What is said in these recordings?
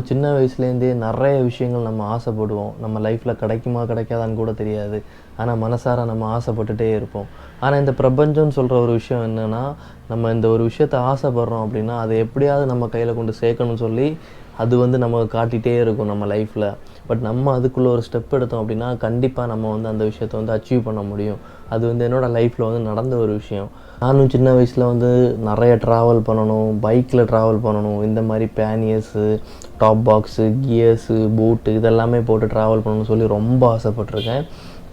சின்ன வயசுலேருந்தே நிறைய விஷயங்கள் நம்ம ஆசைப்படுவோம். நம்ம லைஃப்பில் கிடைக்குமா கிடைக்காதான்னு கூட தெரியாது. ஆனால் மனசார நம்ம ஆசைப்பட்டுட்டே இருப்போம். ஆனால் இந்த பிரபஞ்சம்னு சொல்கிற ஒரு விஷயம் என்னென்னா, நம்ம இந்த ஒரு விஷயத்த ஆசைப்படுறோம் அப்படின்னா அதை எப்படியாவது நம்ம கையில் கொண்டு சேர்க்கணும்னு சொல்லி அது வந்து நம்ம காட்டிகிட்டே இருக்கும் நம்ம லைஃப்பில். பட் நம்ம அதுக்குள்ளே ஒரு ஸ்டெப் எடுத்தோம் அப்படின்னா கண்டிப்பாக நம்ம வந்து அந்த விஷயத்தை வந்து அச்சீவ் பண்ண முடியும். அது வந்து என்னோடய லைஃப்பில் வந்து நடந்த ஒரு விஷயம். நானும் சின்ன வயசில் வந்து நிறைய ட்ராவல் பண்ணணும், பைக்கில் ட்ராவல் பண்ணணும், இந்த மாதிரி பேனியர்ஸு, டாப் பாக்ஸு, கியர்ஸு, பூட்டு இதெல்லாமே போட்டு ட்ராவல் பண்ணணும்னு சொல்லி ரொம்ப ஆசைப்பட்டிருக்கேன்.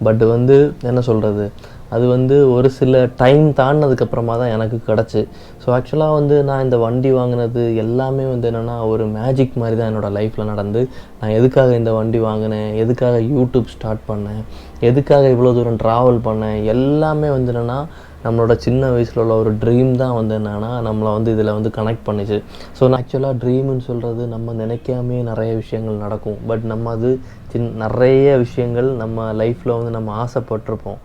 பட் வந்து என்ன சொல்கிறது, அது வந்து ஒரு சில டைம் தாண்டினதுக்கப்புறமா தான் எனக்கு கிடச்சி. ஸோ ஆக்சுவலாக வந்து நான் இந்த வண்டி வாங்கினது எல்லாமே வந்து என்னென்னா ஒரு மேஜிக் மாதிரி தான் என்னோடய லைஃப்பில் நடந்து. நான் எதுக்காக இந்த வண்டி வாங்கினேன், எதுக்காக யூடியூப் ஸ்டார்ட் பண்ணேன், எதுக்காக இவ்வளோ தூரம் ட்ராவல் பண்ணேன், எல்லாமே வந்து என்னென்னா நம்மளோட சின்ன வயசில் உள்ள ஒரு ட்ரீம் தான் வந்து என்னென்னா நம்மளை வந்து இதில் வந்து கனெக்ட் பண்ணிச்சு. ஸோ நான் ஆக்சுவலாக ட்ரீம்னு சொல்கிறது நம்ம நினைக்காமே நிறைய விஷயங்கள் நடக்கும். பட் நம்ம அது நிறைய விஷயங்கள் நம்ம லைஃப்பில் வந்து நம்ம ஆசைப்பட்டிருப்போம்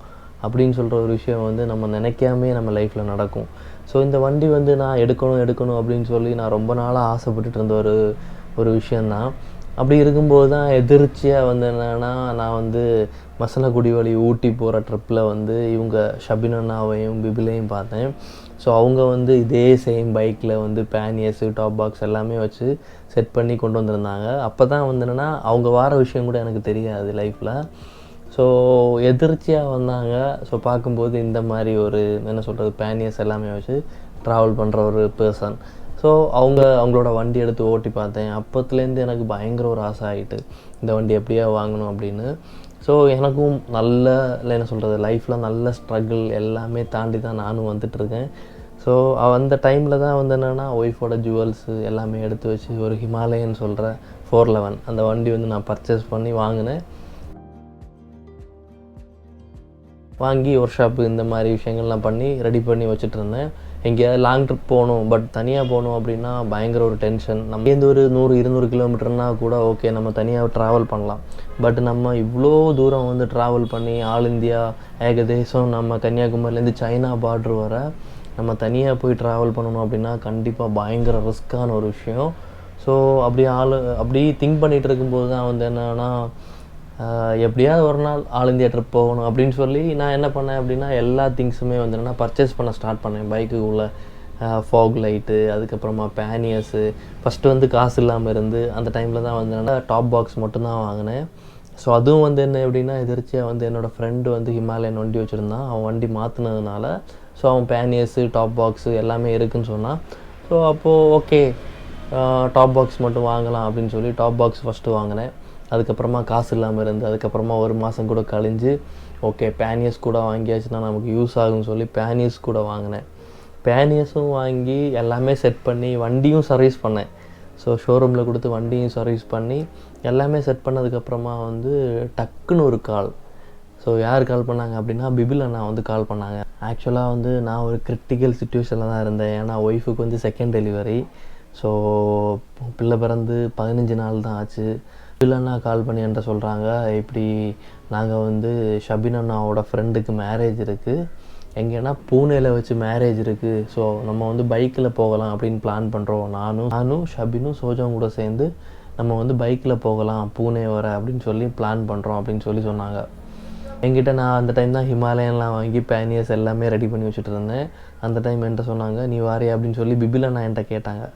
அப்படின்னு சொல்கிற ஒரு விஷயம் வந்து நம்ம நினைக்காமே நம்ம லைஃப்பில் நடக்கும். ஸோ இந்த வண்டி வந்து நான் எடுக்கணும் அப்படின்னு சொல்லி நான் ரொம்ப நாளாக ஆசைப்பட்டுட்டு இருந்த ஒரு விஷயந்தான். அப்படி இருக்கும்போது தான் எதிர்ச்சியாக வந்து என்னென்னா, நான் வந்து மசனகுடி வழி ஊட்டி போகிற ட்ரிப்பில் வந்து இவங்க ஷபின் அண்ணாவையும் பிபிலையும் பார்த்தேன். ஸோ அவங்க வந்து இதே சேம் பைக்கில் வந்து பேனியர்ஸு, டாப் பாக்ஸ் எல்லாமே வச்சு செட் பண்ணி கொண்டு வந்திருந்தாங்க. அப்போ தான் வந்து என்னென்னா அவங்க வார விஷயம் கூட எனக்கு தெரியாது லைஃப்பில். ஸோ எதிர்ச்சியாக வந்தாங்க. ஸோ பார்க்கும்போது இந்த மாதிரி ஒரு என்ன சொல்கிறது பேனியர்ஸ் எல்லாமே வச்சு ட்ராவல் பண்ணுற ஒரு பர்சன். ஸோ அவங்களோட வண்டி எடுத்து ஓட்டி பார்த்தேன். அப்போத்துலேருந்து எனக்கு பயங்கர ஒரு ஆசை ஆகிட்டு இந்த வண்டி எப்படியா வாங்கணும் அப்படின்னு. ஸோ எனக்கும் நல்ல என்ன சொல்கிறது லைஃப்பில் நல்ல ஸ்ட்ரகிள் எல்லாமே தாண்டி தான் நானும் வந்துட்டுருக்கேன். ஸோ அந்த டைமில் தான் வந்து என்னென்னா ஒய்ஃபோட ஜுவல்ஸு எல்லாமே எடுத்து வச்சு ஒரு ஹிமாலயன் சொல்கிற 411 அந்த வண்டி வந்து நான் பர்ச்சேஸ் பண்ணி வாங்கினேன். வாங்கி ஒர்க் ஷாப்பு இந்த மாதிரி விஷயங்கள்லாம் பண்ணி ரெடி பண்ணி வச்சுட்ருந்தேன். எங்கேயாவது லாங் ட்ரிப் போகணும், பட் தனியாக போகணும் அப்படின்னா பயங்கர ஒரு டென்ஷன். நம்ம இங்கேருந்து ஒரு 100-200 கிலோமீட்டர்னா கூட ஓகே, நம்ம தனியாக ட்ராவல் பண்ணலாம். பட் நம்ம இவ்வளோ தூரம் வந்து ட்ராவல் பண்ணி ஆல் இந்தியா ஏகதேசம் நம்ம கன்னியாகுமரிலேருந்து சைனா பார்ட்ரு வர நம்ம தனியாக போய் ட்ராவல் பண்ணணும் அப்படின்னா கண்டிப்பாக பயங்கர ரிஸ்க்கான ஒரு விஷயம். ஸோ அப்படி திங்க் பண்ணிகிட்டு இருக்கும்போது தான் வந்து என்னென்னா எப்படியாவது ஒரு நாள் ஆல் இந்தியா ட்ரிப் போகணும் அப்படின்னு சொல்லி நான் என்ன பண்ணேன் அப்படின்னா எல்லா திங்ஸுமே வந்து என்னென்னா பர்ச்சேஸ் பண்ண ஸ்டார்ட் பண்ணேன். பைக்குக்குள்ளே ஃபாக் லைட்டு, அதுக்கப்புறமா பேனியர்ஸு. ஃபஸ்ட்டு வந்து காசு இல்லாமல் இருந்து அந்த டைமில் தான் வந்து என்னென்னா டாப் பாக்ஸ் மட்டும்தான் வாங்கினேன். ஸோ அதுவும் வந்து என்ன எப்படின்னா எதிர்ச்சியாக வந்து என்னோடய ஃப்ரெண்டு வந்து ஹிமாலயன் வண்டி வச்சுருந்தான். அவன் வண்டி மாற்றினதுனால ஸோ அவன் பேனியர்ஸு, டாப் பாக்ஸு எல்லாமே இருக்குதுன்னு சொன்னான். ஸோ அப்போது ஓகே, டாப் பாக்ஸ் மட்டும் வாங்கலாம் அப்படின்னு சொல்லி டாப் பாக்ஸ் ஃபஸ்ட்டு வாங்கினேன். அதுக்கப்புறமா காசு இல்லாமல் இருந்து அதுக்கப்புறமா ஒரு மாதம் கூட கழிஞ்சு ஓகே பேனியர்ஸ் கூட வாங்கியாச்சுன்னா நமக்கு யூஸ் ஆகும்னு சொல்லி பேனியர்ஸ் கூட வாங்கினேன். பேனியர்ஸும் வாங்கி எல்லாமே செட் பண்ணி வண்டியும் சர்வீஸ் பண்ணேன். ஸோ ஷோரூமில் கொடுத்து வண்டியும் சர்வீஸ் பண்ணி எல்லாமே செட் பண்ணதுக்கப்புறமா வந்து டக்குன்னு ஒரு கால். ஸோ யார் கால் பண்ணாங்க அப்படின்னா பிபில் அண்ணா வந்து கால் பண்ணாங்க. ஆக்சுவலாக வந்து நான் ஒரு கிரிட்டிக்கல் சுச்சுவேஷனில் தான் இருந்தேன். ஏன்னா ஒய்ஃபுக்கு வந்து செகண்ட் டெலிவரி. ஸோ பிள்ளை பிறந்து 15 நாள் தான் ஆச்சு. பிபில் அண்ணா கால் பண்ணி என்கிட்ட சொல்கிறாங்க, இப்படி நாங்கள் வந்து ஷபின் அண்ணாவோட ஃப்ரெண்டுக்கு மேரேஜ் இருக்குது, எங்கேன்னா பூனேயில் வச்சு மேரேஜ் இருக்குது. ஸோ நம்ம வந்து பைக்கில் போகலாம் அப்படின்னு பிளான் பண்ணுறோம். நானும் ஷபினும் சோஜாவும் கூட சேர்ந்து நம்ம வந்து பைக்கில் போகலாம் பூனே வர அப்படின்னு சொல்லி பிளான் பண்ணுறோம் அப்படின்னு சொல்லி சொன்னாங்க. என்கிட்ட நான் அந்த டைம் தான் ஹிமாலயன்லாம் வாங்கி பேனியர்ஸ் எல்லாமே ரெடி பண்ணி வச்சுட்டு இருந்தேன். அந்த டைம் என்கிட்ட சொன்னாங்க, நீ வாரியா அப்படின்னு சொல்லி பிபில் அண்ணா என்கிட்ட கேட்டாங்க.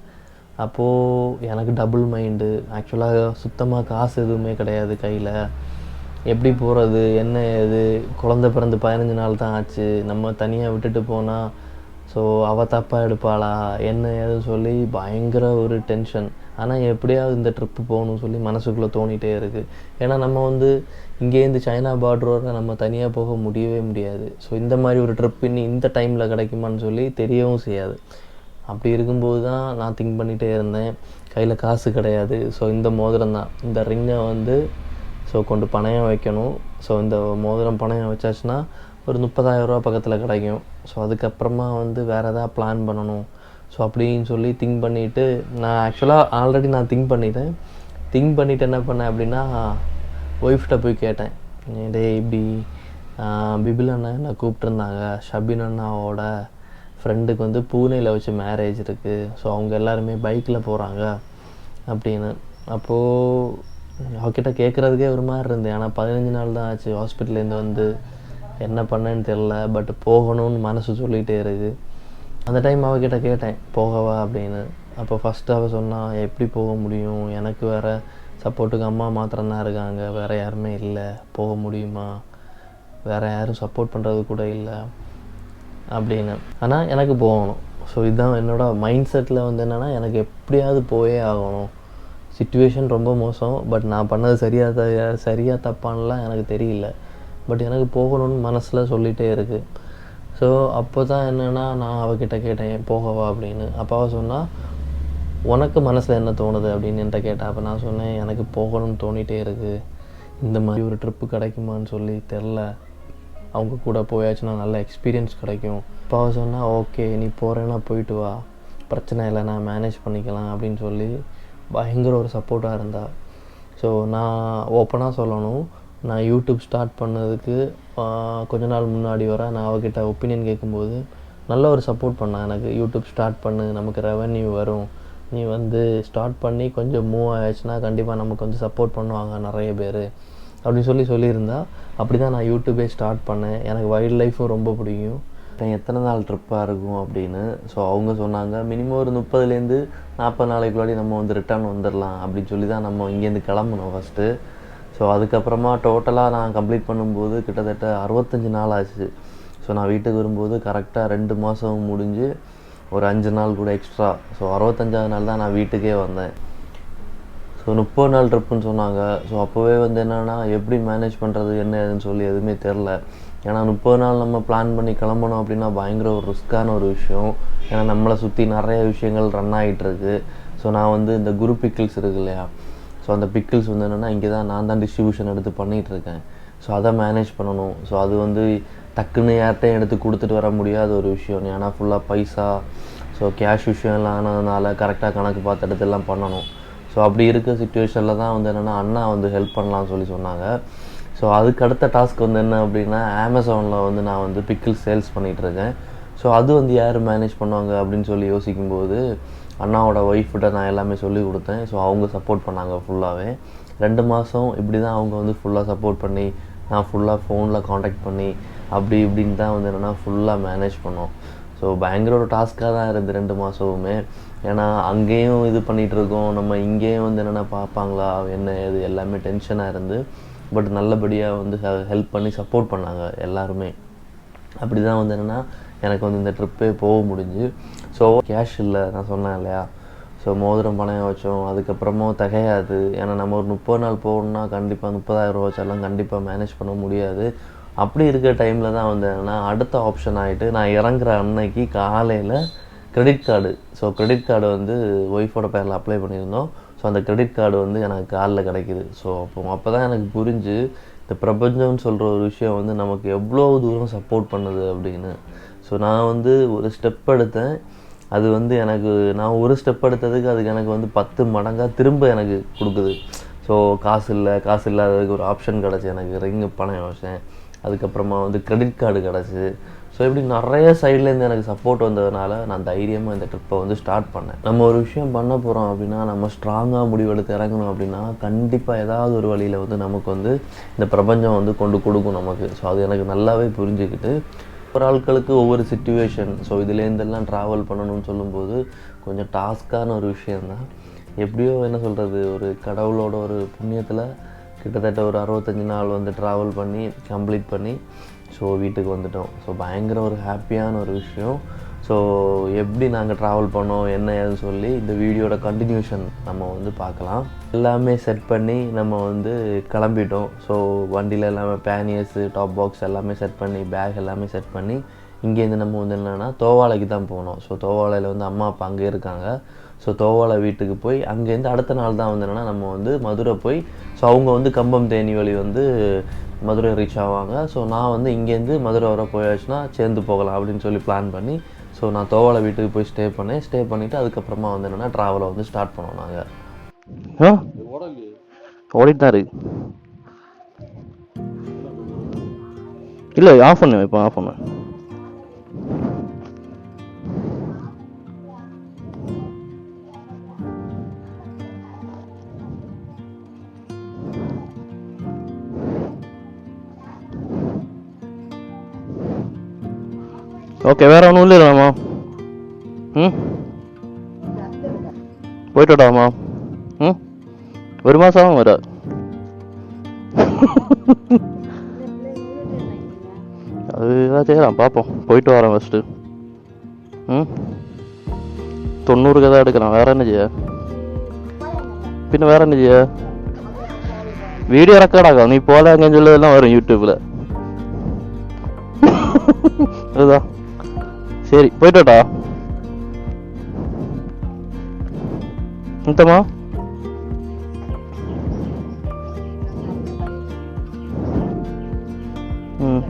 அப்போது எனக்கு டபுள் மைண்டு. ஆக்சுவலாக சுத்தமாக காசு எதுவுமே கிடையாது கையில். எப்படி போகிறது, என்ன ஏது, குழந்தை பிறந்து 15 நாள் தான் ஆச்சு, நம்ம தனியாக விட்டுட்டு போனால் ஸோ அவள் தப்பாக எடுப்பாளா என்ன ஏதுன்னு சொல்லி பயங்கர ஒரு டென்ஷன். ஆனால் எப்படியாவது இந்த ட்ரிப்பு போகணும்னு சொல்லி மனசுக்குள்ளே தோணிகிட்டே இருக்குது. ஏன்னா நம்ம வந்து இங்கேருந்து சைனா பார்டர் வர நம்ம தனியாக போக முடியவே முடியாது. ஸோ இந்த மாதிரி ஒரு ட்ரிப் இந்த டைமில் கிடைக்குமான்னு சொல்லி தெரியவும் செய்யாது. அப்படி இருக்கும்போது தான் நான் திங்க் பண்ணிகிட்டே இருந்தேன். கையில் காசு கிடையாது. ஸோ இந்த மோதிரம் தான், இந்த ரிங்கை வந்து ஸோ கொண்டு பணயம் வைக்கணும். ஸோ இந்த மோதிரம் பணயம் வச்சாச்சுன்னா ஒரு 30,000 ரூபா பக்கத்தில் கிடைக்கும். ஸோ அதுக்கப்புறமா வந்து வேறு எதாவது பிளான் பண்ணணும். ஸோ அப்படின்னு சொல்லி திங்க் பண்ணிவிட்டு நான் ஆக்சுவலாக ஆல்ரெடி நான் திங்க் பண்ணிவிட்டு என்ன பண்ணேன் அப்படின்னா ஒய்ஃப்கிட்ட போய் கேட்டேன், டேய் இப்படி பிபில் அண்ணா என்னை கூப்பிட்ருந்தாங்க, ஷபின் அண்ணாவோட ஃப்ரெண்டுக்கு வந்து பூனேயில் வச்சு மேரேஜ் இருக்குது, ஸோ அவங்க எல்லாருமே பைக்கில் போகிறாங்க அப்படின்னு. அப்போது அவகிட்ட கேட்குறதுக்கே ஒரு மாதிரி இருந்தேன். ஆனால் 15 நாள் தான் ஆச்சு ஹாஸ்பிட்டல்லேருந்து வந்து. என்ன பண்ணேன்னு தெரில, பட் போகணும்னு மனசு சொல்லிகிட்டே இருக்குது. அந்த டைம் அவகிட்ட கேட்டேன் போகவா அப்படின்னு. அப்போ ஃபஸ்ட்டு அவள் சொன்னான், எப்படி போக முடியும், எனக்கு வேறு சப்போர்ட்டுக்கு அம்மா மாத்திரம்தான் இருக்காங்க, வேறு யாருமே இல்லை, போக முடியுமா, வேறு யாரும் சப்போர்ட் பண்ணுறது கூட இல்லை அப்படின்னு. ஆனால் எனக்கு போகணும். ஸோ இதுதான் என்னோடய மைண்ட் செட்டில் வந்து என்னென்னா, எனக்கு எப்படியாவது போயே ஆகணும். சிச்சுவேஷன் ரொம்ப மோசம், பட் நான் பண்ணது சரியாக தப்பானலாம் எனக்கு தெரியல, பட் எனக்கு போகணும்னு மனசில் சொல்லிகிட்டே இருக்குது. ஸோ அப்போ தான் என்னென்னா, நான் அவகிட்ட கேட்டேன் போகவா அப்படின்னு. அப்போ அவள் சொன்னால், உனக்கு மனசில் என்ன தோணுது அப்படின்னு என்கிட்ட கேட்டேன். அப்போ நான் சொன்னேன், எனக்கு போகணும்னு தோணிகிட்டே இருக்குது, இந்த மாதிரி ஒரு ட்ரிப்பு கிடைக்குமான்னு சொல்லி தெரில, அவங்க கூட போயாச்சுன்னா நல்ல எக்ஸ்பீரியன்ஸ் கிடைக்கும். அப்போ அவள் சொன்னால், ஓகே நீ போகிறேன்னா போயிட்டு வா, பிரச்சனை இல்லை, நான் மேனேஜ் பண்ணிக்கலாம் அப்படின்னு சொல்லி பயங்கர ஒரு சப்போர்ட்டாக இருந்தா. ஸோ நான் ஓப்பனாக சொல்லணும், நான் யூடியூப் ஸ்டார்ட் பண்ணதுக்கு கொஞ்ச நாள் முன்னாடி வர நான் அவகிட்ட ஒப்பீனியன் கேட்கும்போது நல்ல ஒரு சப்போர்ட் பண்ணேன். எனக்கு யூடியூப் ஸ்டார்ட் பண்ணு, நமக்கு ரெவென்யூ வரும், நீ வந்து ஸ்டார்ட் பண்ணி கொஞ்சம் மூவ் ஆயிடுச்சுன்னா கண்டிப்பாக நமக்கு வந்து சப்போர்ட் பண்ணுவாங்க நிறைய பேர் அப்படின்னு சொல்லியிருந்தா. அப்படி தான் நான் யூடியூபே ஸ்டார்ட் பண்ணேன். எனக்கு வைல்ட் லைஃப்பும் ரொம்ப பிடிக்கும். எத்தனை நாள் ட்ரிப்பாக இருக்கும் அப்படின்னு. ஸோ அவங்க சொன்னாங்க, மினிமம் ஒரு 30லேருந்து 40 நாளைக்குள்ளாடி நம்ம வந்து ரிட்டர்ன் வந்துடலாம் அப்படின்னு சொல்லி தான் நம்ம இங்கேருந்து கிளம்பணும் ஃபஸ்ட்டு. ஸோ அதுக்கப்புறமா டோட்டலாக நான் கம்ப்ளீட் பண்ணும்போது கிட்டத்தட்ட 65 நாள் ஆச்சு. ஸோ நான் வீட்டுக்கு வரும்போது கரெக்டாக 2 மாதம் முடிஞ்சு ஒரு 5 நாள் கூட எக்ஸ்ட்ரா. ஸோ 65ஆவது நாள் தான் நான் வீட்டுக்கே வந்தேன். ஸோ 30 நாள் ட்ரிப்புன்னு சொன்னாங்க. ஸோ அப்போவே வந்து என்னென்னா, எப்படி மேனேஜ் பண்ணுறது என்ன ஏதுன்னு சொல்லி எதுவுமே தெரில. ஏன்னா 30 நாள் நம்ம பிளான் பண்ணி கிளம்பணும் அப்படின்னா பயங்கர ஒரு ரிஸ்க்கான ஒரு விஷயம். ஏன்னா நம்மளை சுற்றி நிறைய விஷயங்கள் ரன் ஆகிட்டுருக்கு. ஸோ நான் வந்து இந்த குரு பிக்கிள்ஸ் இருக்குது இல்லையா, ஸோ அந்த பிக்கிள்ஸ் வந்து என்னென்னா இங்கே தான் நான் தான் டிஸ்ட்ரிபியூஷன் எடுத்து பண்ணிகிட்ருக்கேன். ஸோ அதை மேனேஜ் பண்ணணும். ஸோ அது வந்து டக்குன்னு யார்கிட்டையும் எடுத்து கொடுத்துட்டு வர முடியாத ஒரு விஷயம். ஏன்னா ஃபுல்லாக பைசா, ஸோ கேஷ் விஷயம்லாம் ஆனதுனால கரெக்டாக கணக்கு பார்த்து எடுத்துலாம் பண்ணணும். ஸோ அப்படி இருக்க சுச்சுவேஷனில் தான் வந்து என்னென்னா அண்ணா வந்து ஹெல்ப் பண்ணலான்னு சொல்லி சொன்னாங்க. ஸோ அதுக்கு அடுத்த டாஸ்க் வந்து என்ன அப்படின்னா, அமேசானில் வந்து நான் வந்து பிக்கிள்ஸ் சேல்ஸ் பண்ணிகிட்ருக்கேன். ஸோ அது வந்து யார் மேனேஜ் பண்ணுவாங்க அப்படின்னு சொல்லி யோசிக்கும்போது அண்ணாவோட ஒய்ஃப்கிட்ட நான் எல்லாமே சொல்லி கொடுத்தேன். ஸோ அவங்க சப்போர்ட் பண்ணாங்க ஃபுல்லாகவே. 2 மாதம் இப்படி தான் அவங்க வந்து ஃபுல்லாக சப்போர்ட் பண்ணி, நான் ஃபுல்லாக ஃபோனில் காண்டாக்ட் பண்ணி அப்படி இப்படின்னு தான் வந்து என்னென்னா ஃபுல்லாக மேனேஜ் பண்ணோம். ஸோ பயங்கர ஒரு டாஸ்க்காக தான் இருந்து 2 மாதமுமே. ஏன்னா அங்கேயும் இது பண்ணிகிட்ருக்கோம், நம்ம இங்கேயும் வந்து என்னென்னா பார்ப்பாங்களா என்ன இது எல்லாமே டென்ஷனாக இருந்து, பட் நல்லபடியாக வந்து ஹெல்ப் பண்ணி சப்போர்ட் பண்ணாங்க எல்லாருமே. அப்படி தான் வந்து என்னென்னா எனக்கு வந்து இந்த ட்ரிப்பே போக முடிஞ்சு. ஸோ கேஷ் இல்லை, நான் சொன்னேன் இல்லையா, ஸோ மோதிரம் பணம் வச்சோம். அதுக்கப்புறமும் திகையாது. ஏன்னா நம்ம ஒரு 30 நாள் போகணுன்னா கண்டிப்பாக 30,000 வச்சாலும் கண்டிப்பாக மேனேஜ் பண்ண முடியாது. அப்படி இருக்கிற டைமில் தான் வந்து என்னென்னா அடுத்த ஆப்ஷன் ஆகிட்டு, நான் இறங்குற அன்னைக்கு காலையில் credit card, so credit card வந்து ஒய்ஃபோட பேரில் அப்ளை பண்ணியிருந்தோம். ஸோ அந்த கிரெடிட் கார்டு வந்து எனக்கு காலில் கிடைக்கிது. ஸோ அப்போ தான் எனக்கு புரிஞ்சு இந்த பிரபஞ்சம்னு சொல்கிற ஒரு விஷயம் வந்து நமக்கு எவ்வளோ தூரம் சப்போர்ட் பண்ணுது அப்படின்னு. ஸோ நான் வந்து ஒரு ஸ்டெப் எடுத்தேன், அது வந்து எனக்கு நான் ஒரு ஸ்டெப் எடுத்ததுக்கு அதுக்கு எனக்கு வந்து 10 மடங்காக திரும்ப எனக்கு கொடுக்குது. ஸோ காசு இல்லாததுக்கு ஒரு ஆப்ஷன் கிடச்சி, எனக்கு ரிங்கு பணம் வச்சேன். அதுக்கப்புறமா வந்து கிரெடிட் கார்டு கிடச்சி. ஸோ இப்படி நிறைய சைட்லேருந்து எனக்கு சப்போர்ட் வந்ததுனால நான் தைரியமாக இந்த ட்ரிப்பை வந்து ஸ்டார்ட் பண்ணேன். நம்ம ஒரு விஷயம் பண்ண போகிறோம் அப்படின்னா, நம்ம ஸ்ட்ராங்காக முடிவெடுத்து இறங்கணும் அப்படின்னா கண்டிப்பாக ஏதாவது ஒரு வழியில் வந்து நமக்கு வந்து இந்த பிரபஞ்சம் வந்து கொண்டு கொடுக்கும் நமக்கு. ஸோ அது எனக்கு நல்லாவே புரிஞ்சுக்கிட்டு, ஒரு ஆட்களுக்கு ஒவ்வொரு சிச்சுவேஷன். ஸோ இதுலேருந்தெல்லாம் ட்ராவல் பண்ணணும்னு சொல்லும்போது கொஞ்சம் டாஸ்க்கான ஒரு விஷயந்தான். எப்படியோ என்ன சொல்கிறது, ஒரு கடவுளோட ஒரு புண்ணியத்தில் கிட்டத்தட்ட ஒரு 65 நாள் வந்து ட்ராவல் பண்ணி கம்ப்ளீட் பண்ணி ஸோ வீட்டுக்கு வந்துட்டோம். ஸோ பயங்கர ஒரு ஹாப்பியான ஒரு விஷயம். ஸோ எப்படி நாங்கள் ட்ராவல் பண்ணோம் என்ன ஏதுன்னு சொல்லி இந்த வீடியோட கண்டினியூஷன் நம்ம வந்து பார்க்கலாம். எல்லாமே செட் பண்ணி நம்ம வந்து கிளம்பிட்டோம். ஸோ வண்டியில் எல்லாமே பேனியர்ஸு, டாப் பாக்ஸ் எல்லாமே செட் பண்ணி, பேக் எல்லாமே செட் பண்ணி இங்கேருந்து நம்ம வந்து என்னென்னா தோவாளைக்கு தான் போனோம். ஸோ தோவாளையில் வந்து அம்மா அப்பா அங்கே இருக்காங்க. ஸோ தோவாளை வீட்டுக்கு போய் அங்கேருந்து அடுத்த நாள் தான் வந்து என்னென்னா நம்ம வந்து மதுரை போய், ஸோ அவங்க வந்து கம்பம் தேனி வழி வந்து மதுரை ரீச் ஆவாங்க. ஸோ நான் வந்து இங்கேருந்து மதுரை வர போயாச்சுன்னா சேர்ந்து போகலாம் அப்படின்னு சொல்லி பிளான் பண்ணி, ஸோ நான் தோவாளை வீட்டுக்கு போய் ஸ்டே பண்ணிவிட்டு அதுக்கப்புறமா வந்து என்னென்னா ட்ராவலை வந்து ஸ்டார்ட் பண்ணோம் நாங்கள். ஓடிட்டு தான் இருக்கு. இல்லை ஆஃப் பண்ணு, இப்போ ஆஃப் பண்ணு. ஓகே, வேற ஒன்றும் இல்லையாம்மா? ம், போயிட்டு விடாமா? ம், 1 மாதம் ஆகும் வர. அது இதாக செய்யலாம், பார்ப்போம். போயிட்டு வரேன் ஃபஸ்ட்டு. ம், 90 தான் எடுக்கலாம். வேற என்ன செய்ய? பின்ன வேற என்ன செய்ய? வீடியோ ரெக்கார்ட் ஆகும். நீ போல அங்கே சொல்லதெல்லாம் வரும் யூடியூப்ல. அதுதான். சரி, போயிட்டோட்டா. இந்தம்மா ம்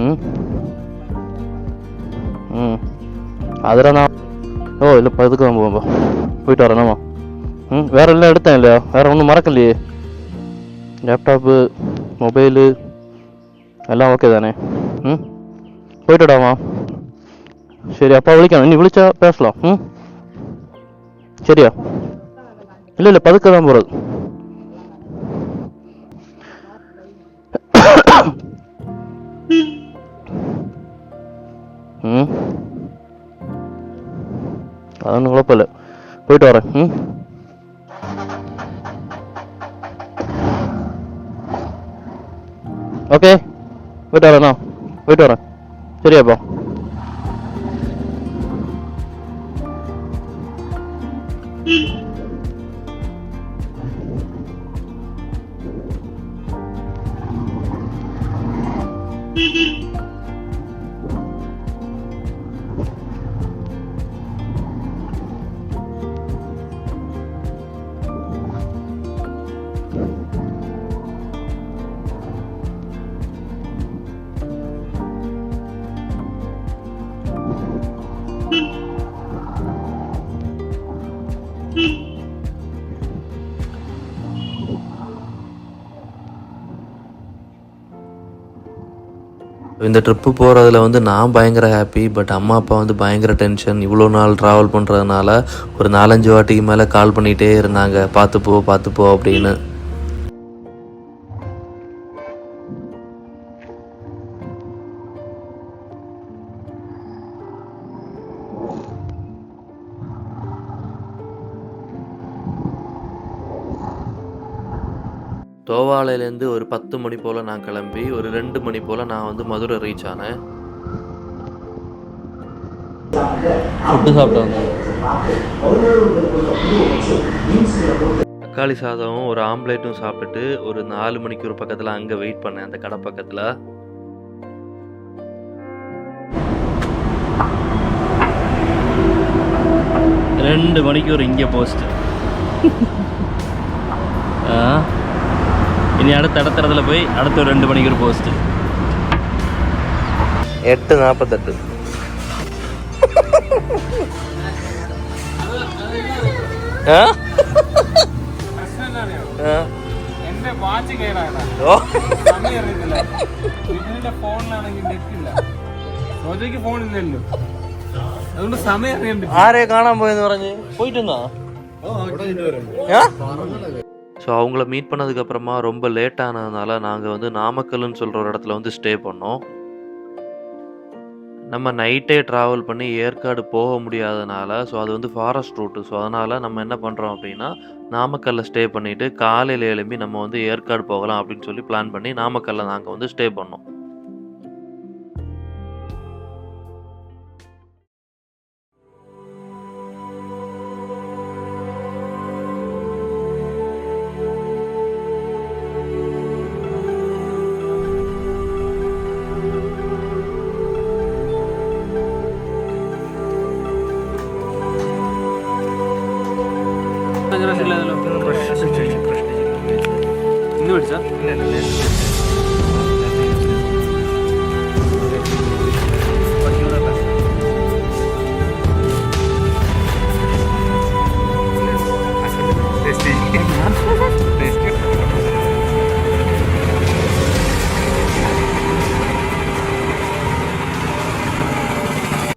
ம் ம் அதில் நான் இல்லை இதுக்கு தான் போவோம்பா. போயிட்டு வரேனாம்மா. ம், வேற எல்லாம் எடுத்தேன் இல்லையா? வேற ஒன்றும் மறக்கலையே? லேப்டாப்பு, மொபைலு எல்லாம் ஓகே தானே? ம், போயிட்டுடாமா. சரி, அப்பா விളിക്കണം. நீ விളിச்சா பேசலாம். ம், சரியா? இல்லை பதுக்க தான் போகிறது. ம், அது ஒன்றும் குழப்பம் இல்லை. போயிட்டு வரேன். ம், ஓகே, போயிட்டு வரேண்ணா. போயிட்டு வரேன். சரியாப்பா. இந்த ட்ரிப்பு போகிறதுல வந்து நான் பயங்கர ஹாப்பி. பட் அம்மா அப்பா வந்து பயங்கர டென்ஷன். இவ்வளோ நாள் ட்ராவல் பண்ணுறதுனால ஒரு 4-5 வாட்டிக்கு மேலே கால் பண்ணிகிட்டே இருந்தாங்க, பார்த்துப்போ அப்படின்னு. தோவாலையிலேருந்து ஒரு 10 மணி போல் நான் கிளம்பி ஒரு 2 மணி போல் நான் வந்து மதுரை ரீச் ஆனேன். ஃபுட்டு சாப்பிட்டு வந்தேன். தக்காளி சாதமும் ஒரு ஆம்லேட்டும் சாப்பிட்டுட்டு ஒரு 4 மணிக்கு ஒரு பக்கத்தில் அங்கே வெயிட் பண்ணேன், அந்த கடை பக்கத்தில். ரெண்டு மணிக்கு ஒரு இங்கே போஸ்ட். இனி அடுத்த இடத்துல போய் அடுத்த ஒரு 2 மணிக்கு ஒரு போஸ்ட்டு. 8:48. എന്റെ വാച്ച് കേടാണ്. സമയം അറിയത്തില്ല. ഇതിന്റെ ഫോണിലാണെങ്കിൽ നെറ്റില്ല. റോജയ്ക്ക് ഫോണില്ലല്ലോ, അതുകൊണ്ട് സമയം അറിയാൻ പറ്റും. ആരെ കാണാൻ പോയെന്ന് പറഞ്ഞ് പോയിട്ടുണ്ടോ? ஸோ அவங்கள மீட் பண்ணதுக்கப்புறமா ரொம்ப லேட் ஆனதுனால நாங்கள் வந்து நாமக்கல்னு சொல்கிற ஒரு இடத்துல வந்து ஸ்டே பண்ணோம். நம்ம நைட்டே ட்ராவல் பண்ணி ஏற்காடு போக முடியாதனால, ஸோ அது வந்து ஃபாரஸ்ட் ரூட்டு. ஸோ அதனால் நம்ம என்ன பண்ணுறோம் அப்படின்னா, நாமக்கல்லில் ஸ்டே பண்ணிவிட்டு காலையில் எழும்பி நம்ம வந்து ஏற்காடு போகலாம் அப்படின்னு சொல்லி பிளான் பண்ணி நாமக்கல்லில் நாங்கள் வந்து ஸ்டே பண்ணோம்.